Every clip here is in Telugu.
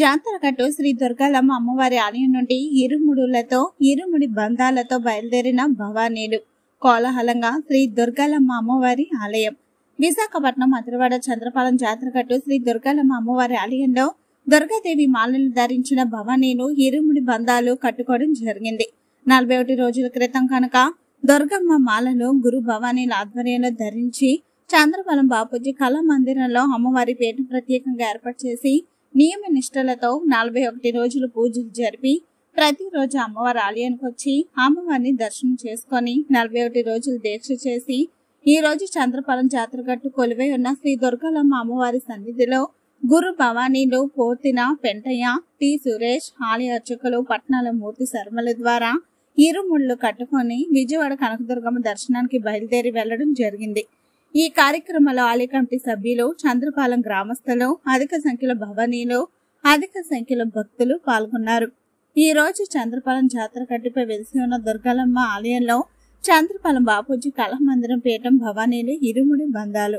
జాతరగట్టు శ్రీ దుర్గాలమ్మ అమ్మవారి ఆలయం నుండి ఇరుముడి బంధాలతో బయలుదేరిన భవానీలు కోలాహలంగా శ్రీ దుర్గాలమ్మ అమ్మవారి ఆలయం. విశాఖపట్నం అతిరవాడ చంద్రపాలెం జాతరగట్టు శ్రీ దుర్గాలమ్మ అమ్మవారి ఆలయంలో దుర్గాదేవి మాలలు ధరించిన భవానీలు ఇరుముడి బంధాలు కట్టుకోవడం జరిగింది. 41 రోజుల క్రితం కనుక దుర్గమ్మ మాలను గురు భవానీల ఆధ్వర్యంలో ధరించి చంద్రపాలెం బాపూజీ కళా మందిరంలో అమ్మవారి పేరును ప్రత్యేకంగా ఏర్పాటు చేసి నియమ నిష్టలతో 41 రోజులు పూజలు జరిపి ప్రతిరోజు అమ్మవారి ఆలయానికి వచ్చి అమ్మవారిని దర్శనం చేసుకుని 41 రోజులు దీక్ష చేసి ఈ రోజు చంద్రపాలెం జాతరగట్టు కొలువై ఉన్న శ్రీ దుర్గాలమ్మ అమ్మవారి సన్నిధిలో గురు భవానీలు పోతిన పెంటయ్య, టి సురేష్, ఆలయ అర్చకులు పట్నాల మూర్తి శర్మల ద్వారా ఇరుముళ్ళు కట్టుకొని విజయవాడ కనకదుర్గమ్మ దర్శనానికి బయలుదేరి వెళ్లడం జరిగింది. ఈ కార్యక్రమంలో ఆలయ కమిటీ సభ్యులు, చంద్రపాలెం గ్రామస్తులు, అధిక సంఖ్యలో భవానీలు, అధిక సంఖ్యలో భక్తులు పాల్గొన్నారు. ఈ రోజు చంద్రపాలెం జాతర గట్టుపై వెలిసి ఉన్న దుర్గాలమ్మ ఆలయంలో చంద్రపాలెం బాపూజీ కళా మందిరం పీఠం భవానీలు ఇరుముడి బంధాలు.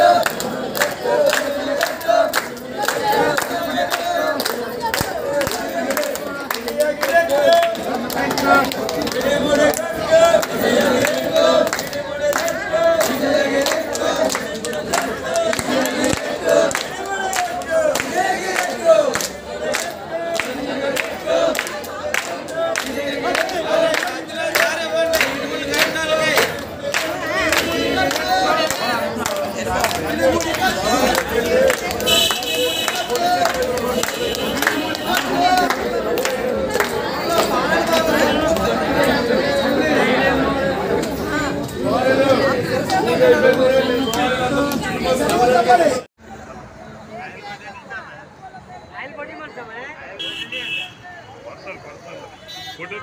फोटो